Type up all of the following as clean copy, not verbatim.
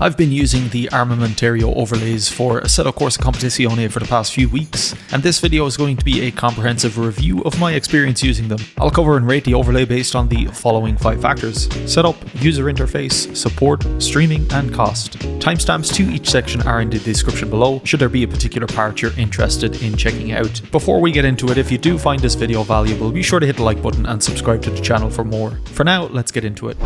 I've been using the Armamentario overlays for Assetto Corsa Competizione for the past few weeks, and this video is going to be a comprehensive review of my experience using them. I'll cover and rate the overlay based on the following 5 factors: setup, user interface, support, streaming, and cost. Timestamps to each section are in the description below, should there be a particular part you're interested in checking out. Before we get into it, if you do find this video valuable, be sure to hit the like button and subscribe to the channel for more. For now, let's get into it.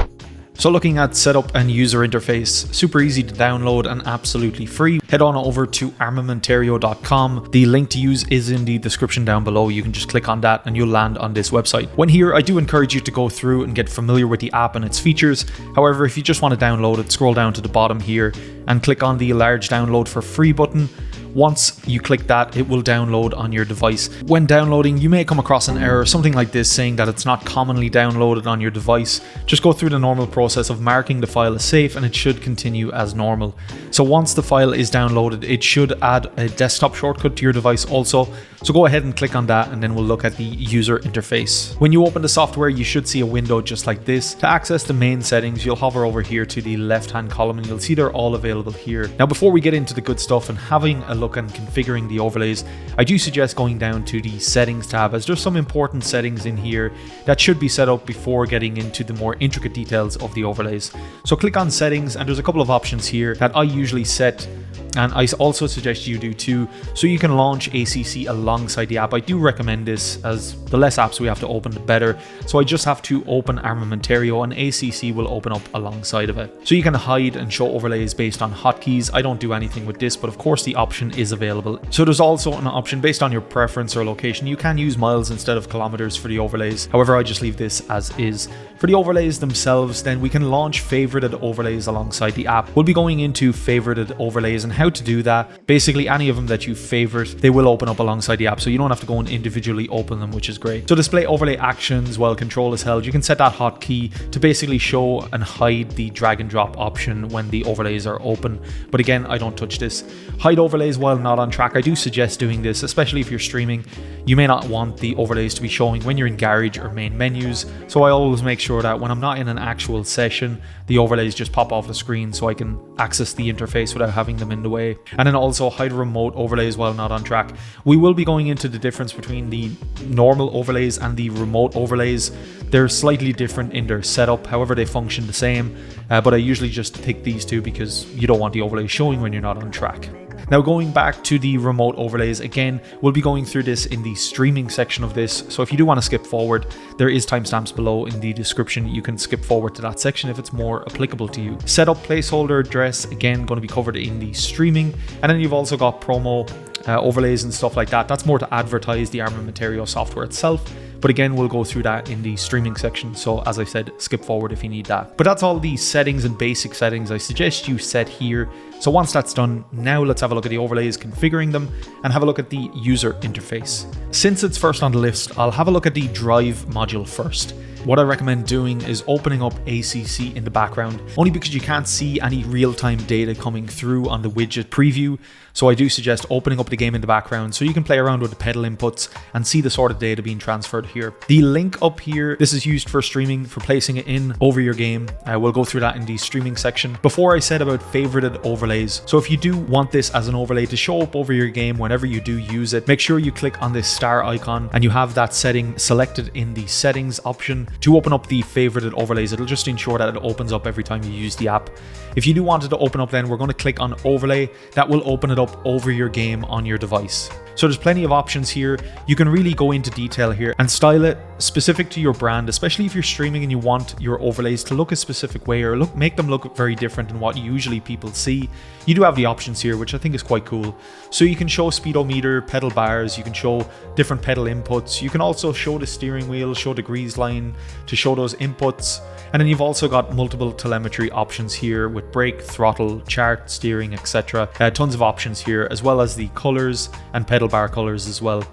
So looking at setup and user interface, super easy to download and absolutely free. Head on over to armamentario.com. The link to use is in the description down below. You can just click on that and you'll land on this website. When here, I do encourage you to go through and get familiar with the app and its features. However, if you just want to download it, scroll down to the bottom here and click on the large download for free button. Once you click that, it will download on your device. When downloading, you may come across an error, something like this saying that it's not commonly downloaded on your device. Just go through the normal process of marking the file as safe and it should continue as normal. So once the file is downloaded, it should add a desktop shortcut to your device also. So go ahead and click on that and then we'll look at the user interface. When you open the software, you should see a window just like this. To access the main settings, you'll hover over here to the left-hand column and you'll see they're all available here. Now, before we get into the good stuff and having a look and configuring the overlays, I do suggest going down to the settings tab, as there's some important settings in here that should be set up before getting into the more intricate details of the overlays. So click on settings and there's a couple of options here that I usually set, and I also suggest you do too, so you can launch ACC alongside the app. I do recommend this, as the less apps we have to open, the better. So I just have to open Armamentario and ACC will open up alongside of it. So you can hide and show overlays based on hotkeys. I don't do anything with this, but of course the option is available. So there's also an option based on your preference or location. You can use miles instead of kilometers for the overlays. However, I just leave this as is. For the overlays themselves, then we can launch favorited overlays alongside the app. We'll be going into favorited overlays and how to do that. Basically, any of them that you favorite, they will open up alongside the app, so you don't have to go and individually open them, which is great. So display overlay actions while control is held. You can set that hotkey to basically show and hide the drag and drop option when the overlays are open. But again, I don't touch this. Hide overlays while not on track. I do suggest doing this, especially if you're streaming. You may not want the overlays to be showing when you're in Garage or main menus. So I always make sure that when I'm not in an actual session, the overlays just pop off the screen so I can access the interface without having them in the way. And then also hide remote overlays while not on track. We will be going into the difference between the normal overlays and the remote overlays. They're slightly different in their setup, however they function the same, but I usually just pick these two because you don't want the overlays showing when you're not on track. Now, going back to the remote overlays, again, we'll be going through this in the streaming section of this. So if you do want to skip forward, there is timestamps below in the description. You can skip forward to that section if it's more applicable to you. Setup, placeholder, address, again, going to be covered in the streaming. And then you've also got promo overlays and stuff like that. That's more to advertise the Armamentario software itself. But again, we'll go through that in the streaming section. So as I said, skip forward if you need that. But that's all the settings and basic settings I suggest you set here. So once that's done, now let's have a look at the overlays, configuring them, and have a look at the user interface. Since it's first on the list, I'll have a look at the drive module first. What I recommend doing is opening up ACC in the background, only because you can't see any real-time data coming through on the widget preview. So I do suggest opening up the game in the background so you can play around with the pedal inputs and see the sort of data being transferred here. The link up here, this is used for streaming, for placing it in over your game. We'll go through that in the streaming section. Before, I said about favorited overlays. So if you do want this as an overlay to show up over your game whenever you do use it, make sure you click on this star icon and you have that setting selected in the settings option. To open up the favorited overlays, it'll just ensure that it opens up every time you use the app. If you do want it to open up, then we're going to click on overlay. That will open it up over your game on your device. So there's plenty of options here. You can really go into detail here and style it specific to your brand, especially if you're streaming and you want your overlays to look a specific way or make them look very different than what usually people see. You do have the options here, which I think is quite cool. So you can show speedometer, pedal bars, you can show different pedal inputs. You can also show the steering wheel, show the grease line to show those inputs. And then you've also got multiple telemetry options here with brake, throttle, chart, steering, etc. Tons of options here, as well as the colors and pedal bar colors as well.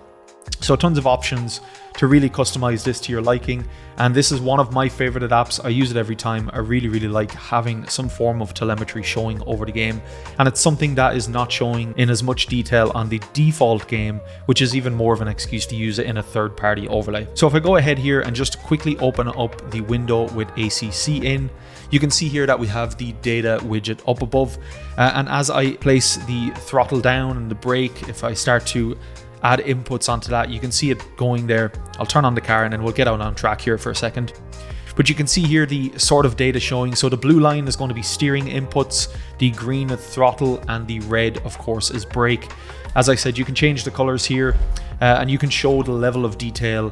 So tons of options to really customize this to your liking. And this is one of my favorite apps. I use it every time. I really like having some form of telemetry showing over the game. And it's something that is not showing in as much detail on the default game, which is even more of an excuse to use it in a third-party overlay. So if I go ahead here and just quickly open up the window with ACC in, you can see here that we have the data widget up above. And as I place the throttle down and the brake, if I start to add inputs onto that, you can see it going there. I'll turn on the car and then we'll get out on track here for a second. But you can see here the sort of data showing. So the blue line is going to be steering inputs, the green is throttle, and the red, of course, is brake. As I said, you can change the colors here and you can show the level of detail,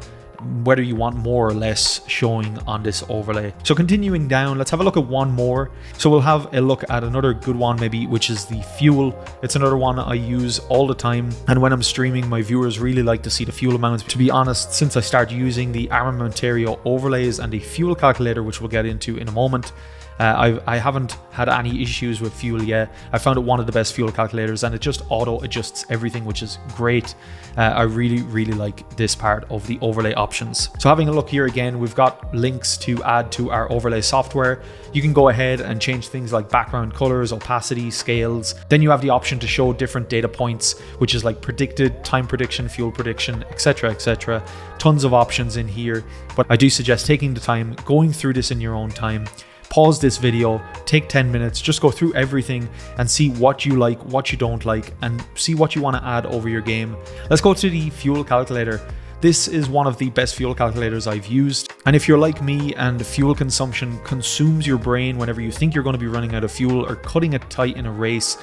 whether you want more or less showing on this overlay. So continuing down, let's have a look at one more. So we'll have a look at another good one maybe, which is the fuel. It's another one I use all the time, and when I'm streaming, my viewers really like to see the fuel amounts. To be honest, since I started using the Armamentario overlays and the fuel calculator, which we'll get into in a moment, I haven't had any issues with fuel yet. I found it one of the best fuel calculators, and it just auto adjusts everything, which is great. I really like this part of the overlay options. So having a look here again, we've got links to add to our overlay software. You can go ahead and change things like background colors, opacity, scales. Then you have the option to show different data points, which is like predicted, time prediction, fuel prediction, etc, etc. Tons of options in here, but I do suggest taking the time, going through this in your own time. Pause this video, take 10 minutes, just go through everything and see what you like, what you don't like, and see what you want to add over your game. Let's go to the fuel calculator. This is one of the best fuel calculators I've used. And if you're like me and fuel consumption consumes your brain whenever you think you're going to be running out of fuel or cutting it tight in a race,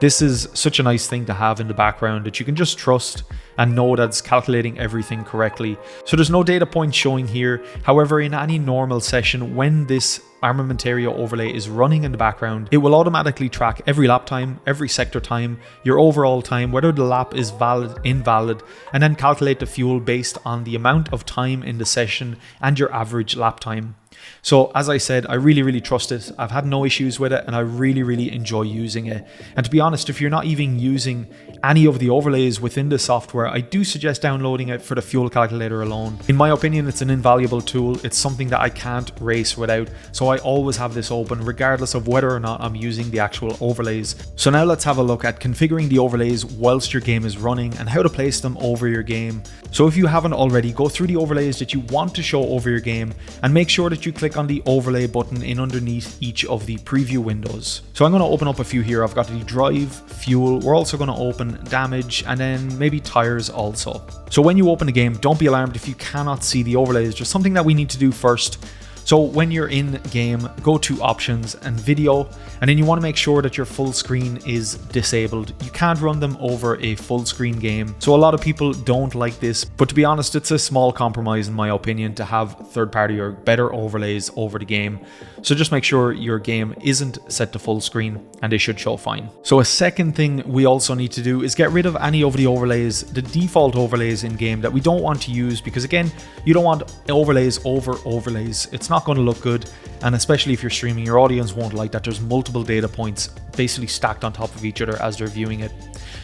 this is such a nice thing to have in the background that you can just trust and know that it's calculating everything correctly. So there's no data points showing here. However, in any normal session, when this Armamentario overlay is running in the background, it will automatically track every lap time, every sector time, your overall time, whether the lap is valid, invalid, and then calculate the fuel based on the amount of time in the session and your average lap time. So as I said, I really trust it. I've had no issues with it and I really enjoy using it. And to be honest, if you're not even using any of the overlays within the software, I do suggest downloading it for the fuel calculator alone. In my opinion, it's an invaluable tool. It's something that I can't race without. So I always have this open regardless of whether or not I'm using the actual overlays. So now let's have a look at configuring the overlays whilst your game is running and how to place them over your game. So if you haven't already, go through the overlays that you want to show over your game and make sure that you click on the overlay button in underneath each of the preview windows. So I'm going to open up a few here. I've got the drive, fuel, we're also going to open damage, and then maybe tires also. So when you open the game, don't be alarmed if you cannot see the overlays. Just something that we need to do first. So when you're in game, go to options and video, and then you want to make sure that your full screen is disabled. You can't run them over a full screen game. So a lot of people don't like this, but to be honest, it's a small compromise in my opinion to have third-party or better overlays over the game. So just make sure your game isn't set to full screen and they should show fine. So a second thing we also need to do is get rid of any of the overlays, the default overlays in game that we don't want to use, because again, you don't want overlays over overlays. It's not going to look good, and especially if you're streaming, your audience won't like that there's multiple data points basically stacked on top of each other as they're viewing it.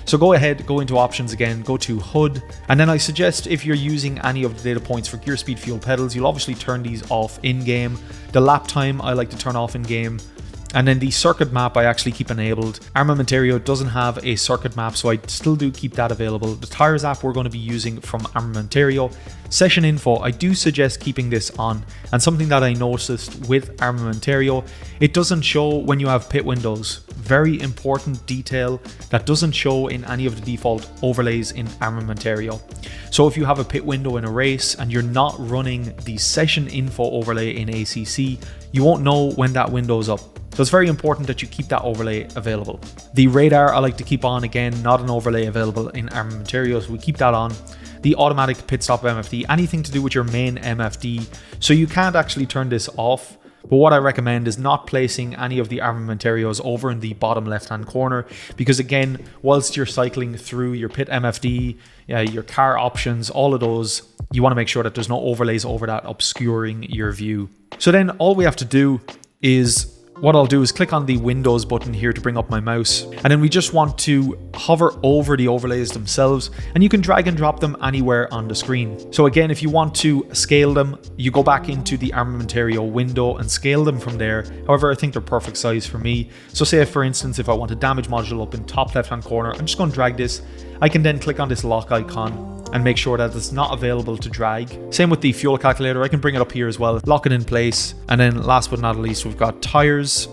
So go ahead, go into options again, go to HUD, and then I suggest if you're using any of the data points for gear speed, fuel, pedals, you'll obviously turn these off in game. The lap time I like to turn off in game. And then the circuit map I actually keep enabled. Armamentario doesn't have a circuit map, so I still do keep that available. The tires app we're going to be using from Armamentario. Session info, I do suggest keeping this on. And something that I noticed with Armamentario, it doesn't show when you have pit windows. Very important detail that doesn't show in any of the default overlays in Armamentario. So if you have a pit window in a race and you're not running the session info overlay in ACC, you won't know when that window's up. So it's very important that you keep that overlay available. The radar I like to keep on, again, not an overlay available in Armamentario, so we keep that on. The automatic pit stop MFD, anything to do with your main MFD. So you can't actually turn this off, but what I recommend is not placing any of the Armamentarios over in the bottom left hand corner, because again, whilst you're cycling through your pit MFD, your car options, all of those, you want to make sure that there's no overlays over that obscuring your view. So then all we have to do is what I'll do is click on the Windows button here to bring up my mouse, and then we just want to hover over the overlays themselves, and you can drag and drop them anywhere on the screen. So again, if you want to scale them, you go back into the Armamentario window and scale them from there. However, I think they're perfect size for me. So say for instance, if I want a damage module up in top left hand corner, I'm just going to drag this. I can then click on this lock icon and make sure that it's not available to drag. Same with the fuel calculator, I can bring it up here as well, lock it in place. And then last but not least, we've got tires.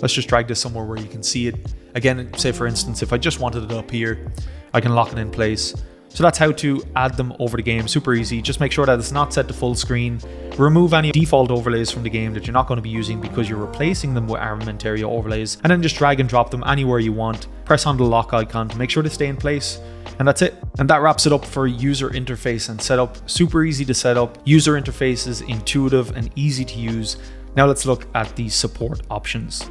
Let's just drag this somewhere where you can see it. Again, say for instance, if I just wanted it up here, I can lock it in place. So that's how to add them over the game, super easy. Just make sure that it's not set to full screen. Remove any default overlays from the game that you're not going to be using because you're replacing them with Armamentario overlays, and then just drag and drop them anywhere you want. Press on the lock icon to make sure they stay in place, and that's it. And that wraps it up for user interface and setup. Super easy to set up. User interface is intuitive and easy to use. Now let's look at the support options.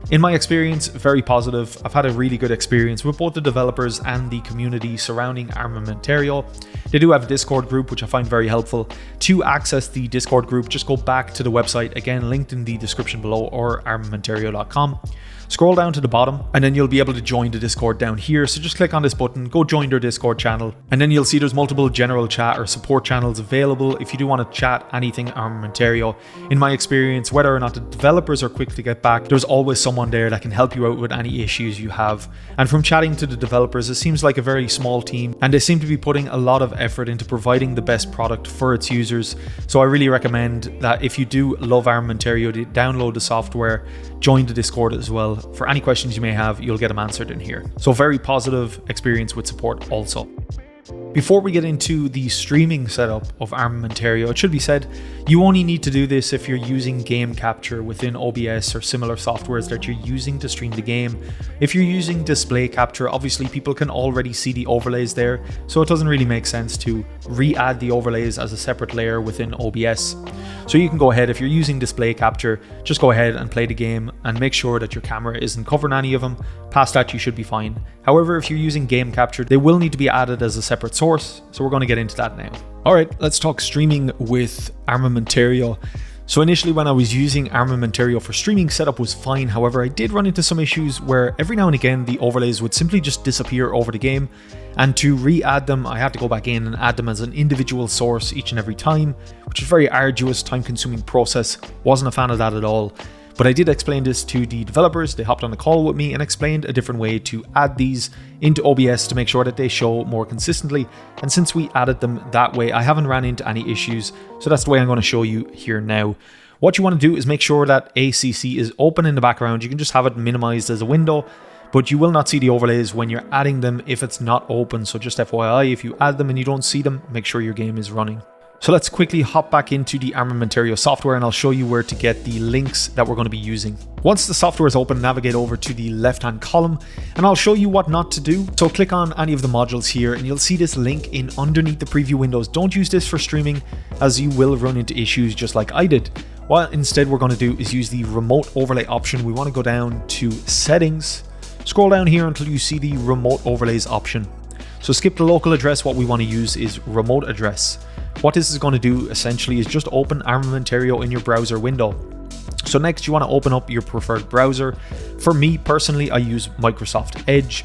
In my experience, very positive. I've had a really good experience with both the developers and the community surrounding Armamentario. They do have a Discord group, which I find very helpful. To access the Discord group, just go back to the website, again linked in the description below, or armamentario.com. Scroll down to the bottom and then you'll be able to join the Discord down here. So just click on this button, go join their Discord channel, and then you'll see there's multiple general chat or support channels available if you do want to chat anything Armamentario. In my experience, whether or not the developers are quick to get back, there's always someone there that can help you out with any issues you have. And from chatting to the developers, it seems like a very small team, and they seem to be putting a lot of effort into providing the best product for its users. So I really recommend that if you do love Armamentario, to download the software, join the Discord as well. For any questions you may have, you'll get them answered in here. So very positive experience with support also. Before we get into the streaming setup of Armamentario, it should be said, you only need to do this if you're using game capture within OBS or similar softwares that you're using to stream the game. If you're using display capture, obviously people can already see the overlays there, so it doesn't really make sense to re-add the overlays as a separate layer within OBS. So you can go ahead, if you're using display capture, just go ahead and play the game and make sure that your camera isn't covering any of them. Past that, you should be fine. However, if you're using game capture, they will need to be added as a separate source, so we're going to get into that now. Alright, let's talk streaming with Armamentario. So initially when I was using Armamentario for streaming, setup was fine. However, I did run into some issues where every now and again the overlays would simply just disappear over the game, and to re-add them I had to go back in and add them as an individual source each and every time, which is a very arduous, time-consuming process. Wasn't a fan of that at all. But I did explain this to the developers. They hopped on a call with me and explained a different way to add these into OBS to make sure that they show more consistently. And since we added them that way, I haven't ran into any issues. So that's the way I'm going to show you here now. What you want to do is make sure that ACC is open in the background. You can just have it minimized as a window, but you will not see the overlays when you're adding them if it's not open. So just FYI, if you add them and you don't see them, make sure your game is running. So let's quickly hop back into the Armamentario software and I'll show you where to get the links that we're going to be using. Once the software is open, navigate over to the left hand column and I'll show you what not to do. So click on any of the modules here and you'll see this link in underneath the preview windows. Don't use this for streaming, as you will run into issues just like I did. What instead we're going to do is use the remote overlay option. We want to go down to settings, scroll down here until you see the remote overlays option. So skip the local address. What we want to use is remote address. What this is going to do essentially is just open Armamentario in your browser window. So next you want to open up your preferred browser. For me personally, I use Microsoft Edge.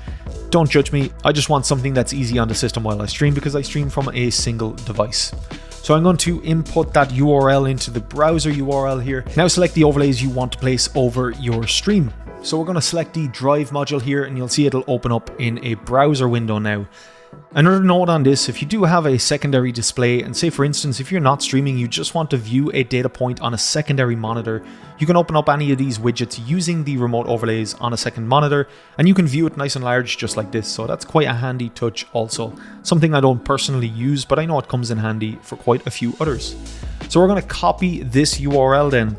Don't judge me, I just want something that's easy on the system while I stream because I stream from a single device. So I'm going to input that URL into the browser URL here. Now select the overlays you want to place over your stream. So we're going to select the drive module here and you'll see it'll open up in a browser window now. Another note on this, if you do have a secondary display, and say for instance if you're not streaming, you just want to view a data point on a secondary monitor, you can open up any of these widgets using the remote overlays on a second monitor and you can view it nice and large just like this. So that's quite a handy touch also. Something I don't personally use, but I know it comes in handy for quite a few others. So we're going to copy this URL then.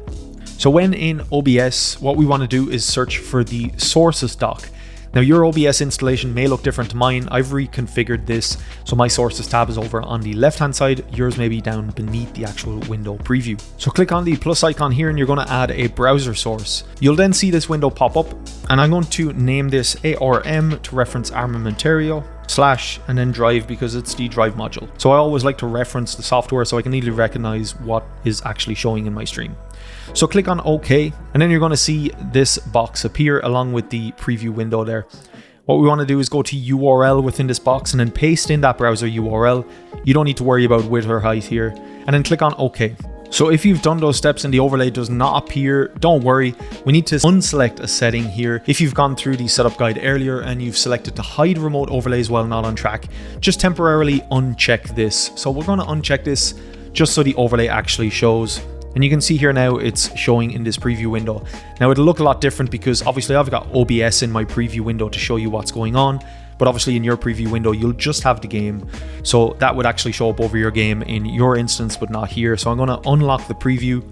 So when in OBS, what we want to do is search for the sources doc. Now your OBS installation may look different to mine. I've reconfigured this so my sources tab is over on the left hand side, yours may be down beneath the actual window preview. So click on the plus icon here and you're going to add a browser source. You'll then see this window pop up and I'm going to name this ARM to reference Armamentario. / and then drive, because it's the drive module. So I always like to reference the software so I can easily recognize what is actually showing in my stream. So click on OK, and then you're going to see this box appear along with the preview window there. What we want to do is go to URL within this box and then paste in that browser URL. You don't need to worry about width or height here, and then click on OK. So if you've done those steps and the overlay does not appear, don't worry. We need to unselect a setting here. If you've gone through the setup guide earlier and you've selected to hide remote overlays while not on track, just temporarily uncheck this. So we're going to uncheck this just so the overlay actually shows. And you can see here now it's showing in this preview window. Now it'll look a lot different because obviously I've got OBS in my preview window to show you what's going on. But obviously in your preview window, you'll just have the game. So that would actually show up over your game in your instance, but not here. So I'm going to unlock the preview,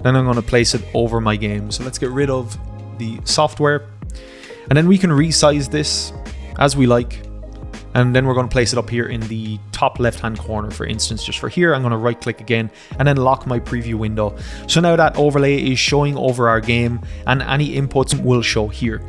then I'm going to place it over my game. So let's get rid of the software. And then we can resize this as we like. And then we're going to place it up here in the top left-hand corner, for instance. Just for here, I'm going to right-click again and then lock my preview window. So now that overlay is showing over our game and any inputs will show here.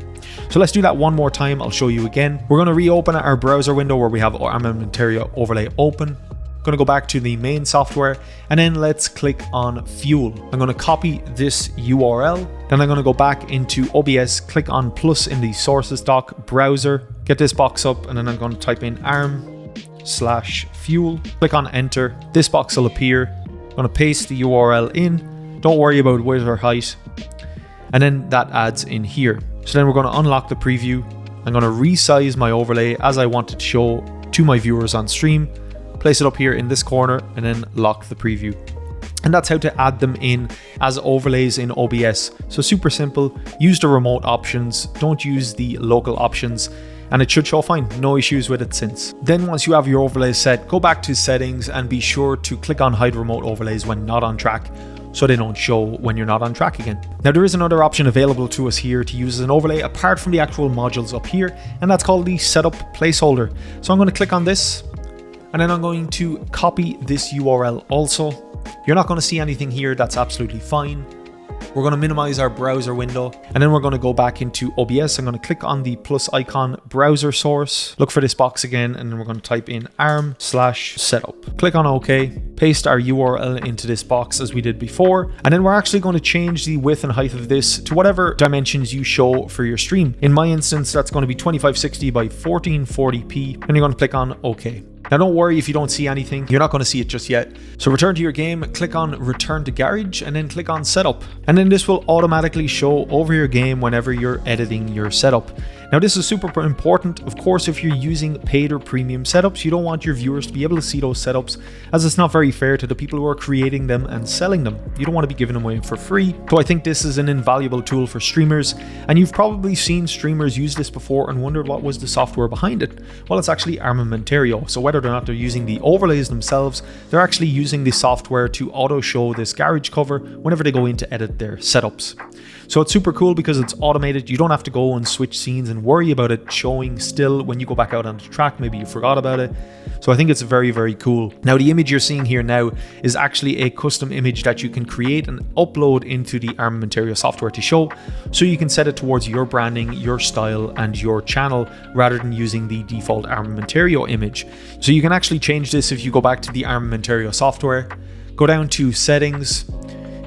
So let's do that one more time. I'll show you again. We're going to reopen our browser window where we have Armamentario overlay open. Going to go back to the main software and then let's click on Fuel. I'm going to copy this URL. Then I'm going to go back into OBS, click on plus in the sources doc, browser, get this box up, and then I'm going to type in arm/fuel. Click on enter. This box will appear. I'm going to paste the URL in. Don't worry about width or height. And then that adds in here. So then we're going to unlock the preview. I'm going to resize my overlay as I want it to show to my viewers on stream. Place it up here in this corner and then lock the preview. And that's how to add them in as overlays in OBS. So super simple. Use the remote options. Don't use the local options. And it should show fine. No issues with it since. Then once you have your overlays set, go back to settings and be sure to click on hide remote overlays when not on track, so they don't show when you're not on track again. Now there is another option available to us here to use as an overlay apart from the actual modules up here, and that's called the setup placeholder. So I'm going to click on this, and then I'm going to copy this URL also. You're not going to see anything here, that's absolutely fine. We're going to minimize our browser window, and then we're going to go back into OBS. I'm going to click on the plus icon browser source, look for this box again, and then we're going to type in arm/setup. Click on OK, paste our URL into this box as we did before, and then we're actually going to change the width and height of this to whatever dimensions you show for your stream. In my instance, that's going to be 2560 by 1440p, and you're going to click on OK. Now don't worry if you don't see anything, you're not going to see it just yet. So return to your game, click on return to garage, and then click on setup. And then this will automatically show over your game whenever you're editing your setup. Now this is super important. Of course, if you're using paid or premium setups, you don't want your viewers to be able to see those setups, as it's not very fair to the people who are creating them and selling them. You don't want to be giving them away for free. So I think this is an invaluable tool for streamers, and you've probably seen streamers use this before and wondered what was the software behind it. Well, it's actually Armamentario. So whether or not they're using the overlays themselves, they're actually using the software to auto show this garage cover whenever they go in to edit their setups. So it's super cool because it's automated. You don't have to go and switch scenes and worry about it showing still when you go back out on the track. Maybe you forgot about it. So I think it's very, very cool. Now the image you're seeing here now is actually a custom image that you can create and upload into the Armamentario software to show. So you can set it towards your branding, your style, and your channel rather than using the default Armamentario image. So you can actually change this if you go back to the Armamentario software, go down to settings,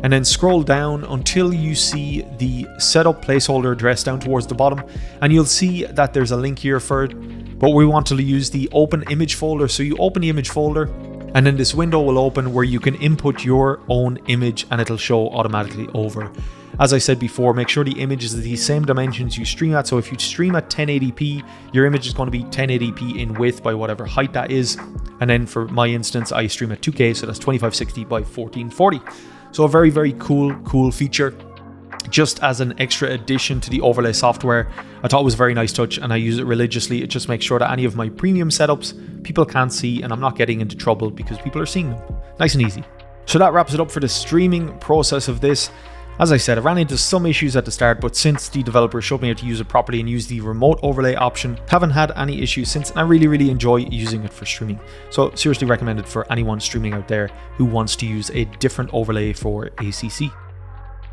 and then scroll down until you see the setup placeholder address down towards the bottom, and you'll see that there's a link here for it, but we want to use the open image folder. So you open the image folder, and then this window will open where you can input your own image and it'll show automatically over. As I said before, make sure the image is the same dimensions you stream at. So if you stream at 1080p, your image is going to be 1080p in width by whatever height that is. And then for my instance, I stream at 2K, so that's 2560 by 1440. So a very, very cool feature. Just as an extra addition to the overlay software, I thought it was a very nice touch and I use it religiously. It just makes sure that any of my premium setups people can't see and I'm not getting into trouble because people are seeing them. Nice and easy. So that wraps it up for the streaming process of this. As I said, I ran into some issues at the start, but since the developer showed me how to use it properly and use the remote overlay option, haven't had any issues since, and I really enjoy using it for streaming. So seriously recommend it for anyone streaming out there who wants to use a different overlay for ACC.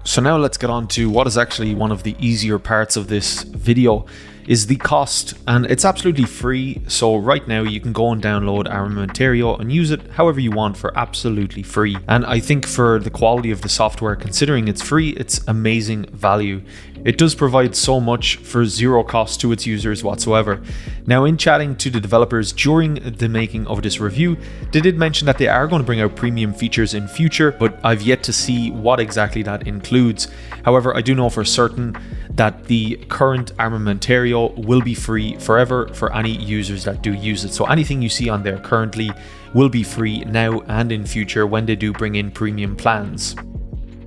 So now let's get on to what is actually one of the easier parts of this video. is the cost, and it's absolutely free. So right now you can go and download Armamentario and use it however you want for absolutely free. And I think for the quality of the software, considering it's free, it's amazing value. It does provide so much for zero cost to its users whatsoever. Now, in chatting to the developers during the making of this review, they did mention that they are going to bring out premium features in future, but I've yet to see what exactly that includes. However, I do know for certain that the current Armamentario will be free forever for any users that do use it. So anything you see on there currently will be free now and in future when they do bring in premium plans.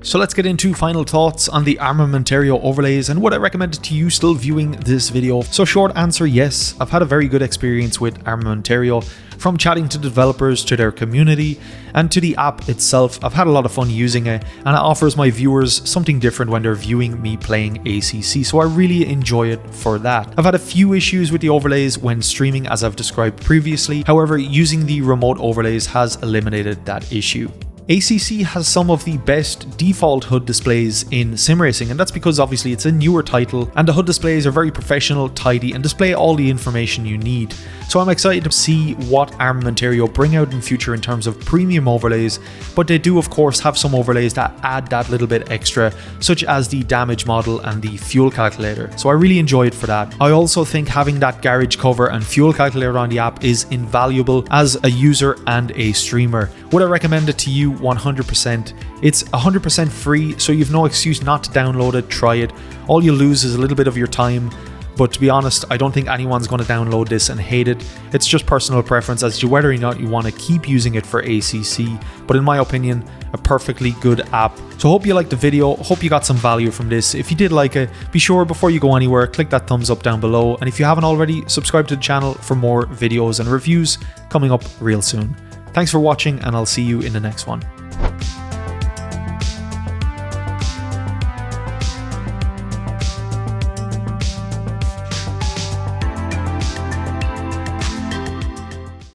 So let's get into final thoughts on the Armamentario overlays and would I recommend it to you still viewing this video. So short answer, yes, I've had a very good experience with Armamentario, from chatting to developers to their community and to the app itself. I've had a lot of fun using it and it offers my viewers something different when they're viewing me playing ACC, so I really enjoy it for that. I've had a few issues with the overlays when streaming as I've described previously, however using the remote overlays has eliminated that issue. ACC has some of the best default HUD displays in sim racing, and that's because obviously it's a newer title and the HUD displays are very professional, tidy and display all the information you need. So I'm excited to see what Armamentario bring out in future in terms of premium overlays, but they do of course have some overlays that add that little bit extra, such as the damage model and the fuel calculator. So I really enjoy it for that. I also think having that garage cover and fuel calculator on the app is invaluable as a user and a streamer. Would I recommend it to you? 100%. It's 100% free, so you've no excuse not to download it, try it. All you lose is a little bit of your time, but to be honest, I don't think anyone's going to download this and hate it. It's just personal preference as to whether or not you want to keep using it for ACC, but in my opinion, a perfectly good app. So hope you liked the video, hope you got some value from this. If you did like it, be sure before you go anywhere, click that thumbs up down below, and if you haven't already, subscribe to the channel for more videos and reviews coming up real soon. Thanks for watching and I'll see you in the next one.